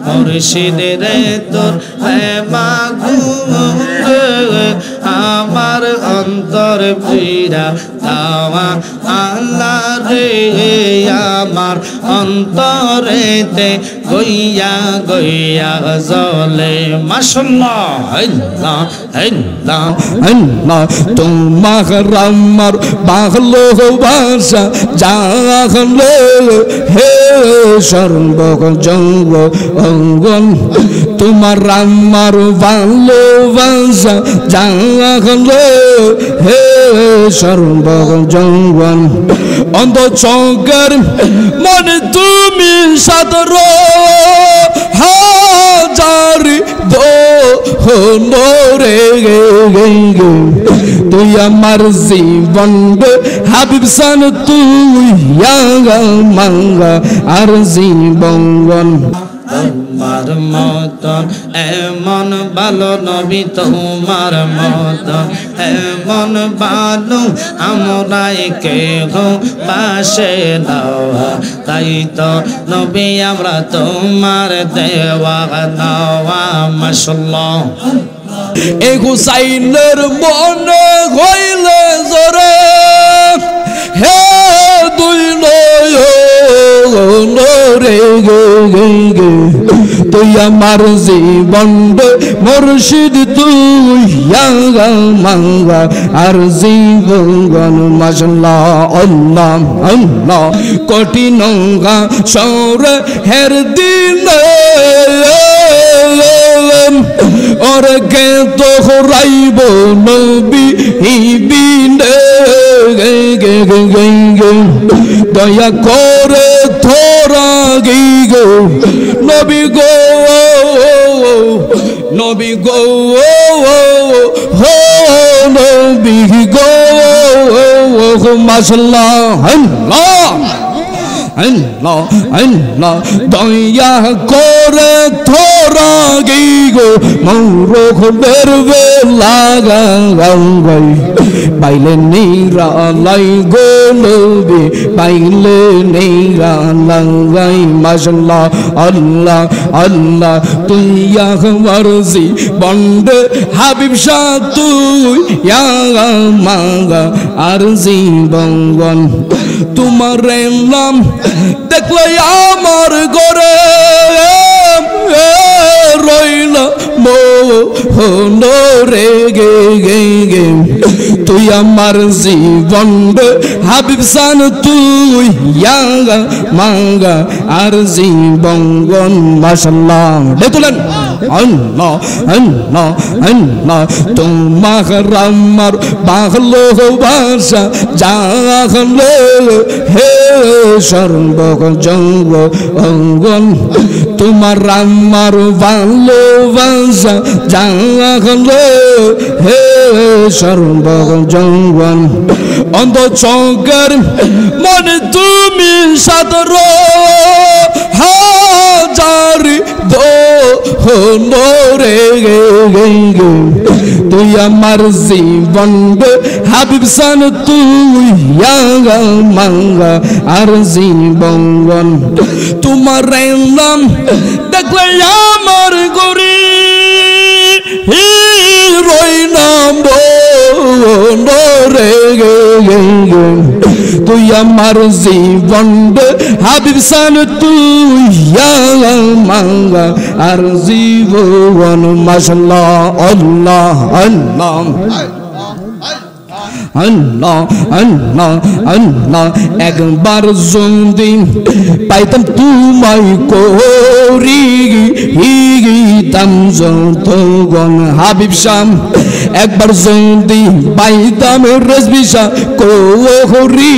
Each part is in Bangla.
মুর্শিদ রে তোর প্রেমাগুণ আমার অন্তর পীড়া তাওয়া আল্লাহ রে আমার অন্তরেতে গইয়া গইয়া জ্বলে মাশাআল্লাহ আল্লাহ আল্লাহ আল্লাহ তোমার আমার ভালোবাসা জাগলো হে সর্বজঙ্গন তোমার আমার ভালোবাসা জাগলো হে সর্বজঙ্গন অন্ধ চৌকার মনে তুমি সাদর হাজার দোহরে তুই আমার জীবন হাবিব সান তুই মাঙ্গা আর জীবন তোমার মতন এমন ভালো নবী তোমার মতন এমন ভালো আমরাই কেহ পাশে দাওয়া তাই তো নবী আমরা তোমার দেওয়া নাওয়া মাশাআল্লাহ এ হুসাইনের মনে হইলে জোরে হে দুই রে তুই আমার জীবন মুর্শিদ তুই মাঙ্গা আর জীবন মাশাআল্লাহ আল্লাহ আল্লাহ কঠিন সৌর হের দিন और के तो राइब नबी बिने दया करे थोड़ा गो नबी गो नबी गो हो नबी गो माशाअल्लाह अल्लाह अल्लाह अल्लाह दया करे थोड़ा गो मौरो खुदर वे लागा गई पाइले नीरा लाई गो नबी पाइले नीरा लगाई माशाअल्लाह अल्लाह अल्लाह तुया मर्जी बंद हाबिब शाह तू या मांगा अर्जी बंगन तुम्हारे नाम देखलो আমার ঘরে রইল মোহনরে গে তুই আমার জীবন হাবিব সান তুই মাঙ্গা আর জীবন মাশাআল্লাহ দেখলেন আল্লাহ আল্লাহ আল্লাহ তোমার আমার ভালোবাসা জাগলো হে সর্বজঙ্গন তোমার আমার ভালোবাসা জাগলো হে সর্বজঙ্গন অন্ধ চৌকার মনে তুমি সাদর হাজার দোহরে তুই আমার জীবন হাবিব সান তুই মাঙ্গা আর জীবন তোমার নাম দেখলে আমার গরি রই নাম রে তুই আমার জীবন হাবিব সান তুই মাঙ্গা আর জীবন মাশাআল্লাহ আল্লাহ আল্লাহ আল্লাহ আল্লাহ আল্লাহ একবার যদি পাইতাম তোমায় করি হিগিতাম যতগণ হাবিব শাম একবার যদি পাইতাম রেজবি শাহ করি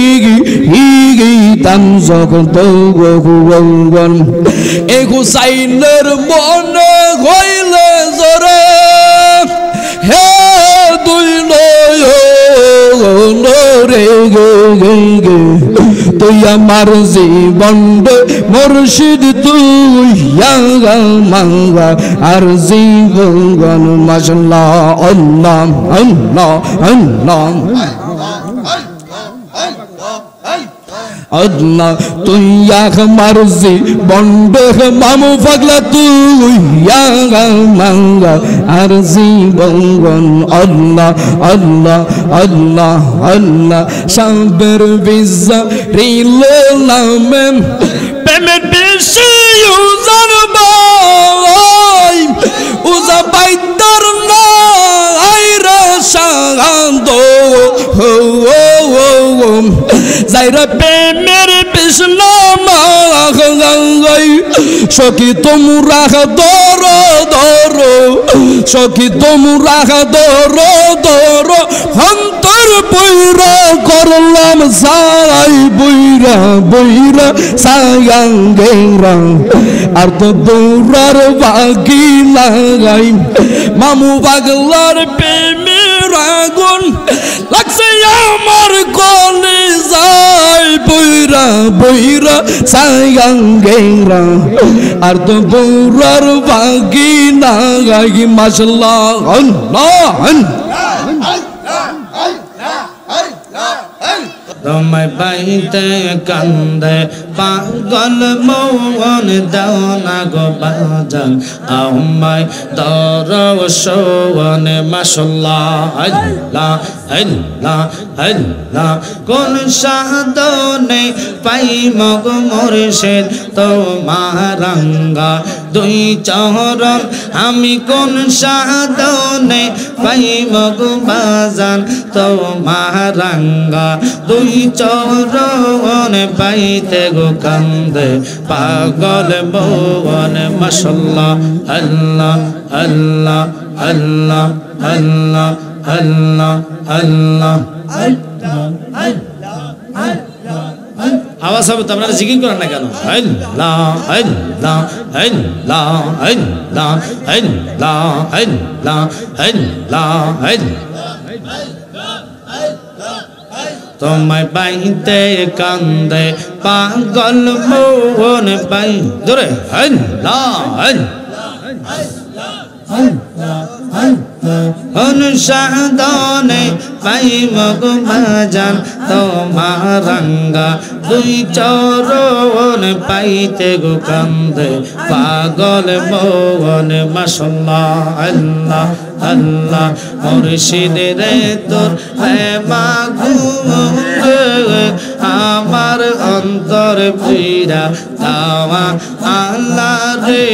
হিগিতাম যতগণ এ হুসাইনের মনে হইলে জোরে হে দুই রে তুই আমার জীবন মুর্শিদ তুই মাঙ্গা আর জীবন মাশাআল্লাহ আল্লাহ আল্লাহ আল্লাহ আল্লাহ তুই আমার জীবন মামু পাগলা তুই মাঙ্গা আর জীবন আল্লাহ আল্লাহ আল্লাহ আল্লাহ সাবের বিজা রিলামেন প্রেমের বেশি উজার বাই উজা বাইদার না আইরা সাগান্দো হো ও যাইরা প্রেমের বিষ্ণু মাগাই সখী তোমরা ধরো ধরো সখী তোমরা ধরো ধরো অন্তর বইরা করলাম সাই বইরা বইরা সায়াঙ্গেরা আর তো দৌড়ার বাকি লাগাই মামু পাগলার প্রেমের আগুন লাগছে আমার কলে যাই বইরা বইরা সায়াঙ্গেরা আর তো দৌড়ার বাকি লাগাই মাশাআল্লাহ আল্লাহ তোমায় পাইতে কান্দে পাগল মন দাও না গো বাজান আমায় দরশন মাশাআল্লাহ আল্লাহ আল্লাহ আল্লাহ কোন সাধনে পাই মগ মুর্শিদ তোমার রঙ্গা দুই চরণ আমি কোন সাধনে পাই মগ বাজান তোমার রঙ্গা দুই চরণ পাইতে গো কান্দে পাগল মন মাশাআল্লাহ আল্লাহ আল্লাহ আল্লাহ আল্লাহ আল্লাহ আল্লাহ আওয়াজ হবে তো আপনারা জিকির করেন না কেন আল্লাহ আল্লাহ আল্লাহ আল্লাহ আল্লাহ আল্লাহ আল্লাহ তোমায় পাইতে কান্দে পাগল মন পাই ধরে আল্লাহ অনুসাদনে পাই মগ বাজান তোমার রঙ্গা দুই চরণ পাইতে গো কান্দে পাগল মন মাশাআল্লাহ আল্লাহ আল্লাহ মুর্শিদ রে তোর মাগু আমার অন্তর পুরা তাওয়া আল্লাহ রে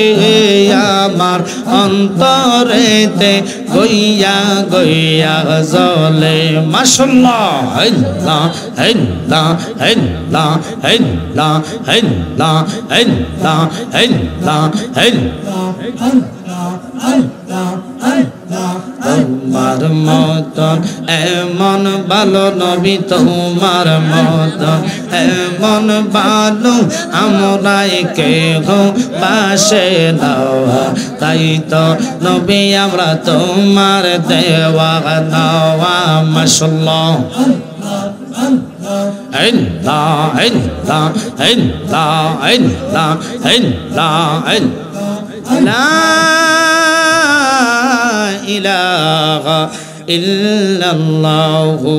আমার অন্তরেতে গইয়া গইয়া জলে মাশাআল্লাহ আল্লাহ আল্লাহ আল্লাহ আল্লাহ আল্লাহ আল্লাহ আল্লাহ তোমার মতন এমন ভালো নবী তোমার মতন এমন ভালো আমরা কেহ পাশে নাওয়া তাই তো নবী আমরা তোমার দেওয়া নাওয়া মাশাআল্লাহ আল্লাহ আল্লাহ আল্লাহ আল্লাহ আল্লাহ লা ইলাহা ইল্লাল্লাহু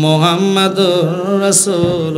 মুহাম্মাদুর রাসূল।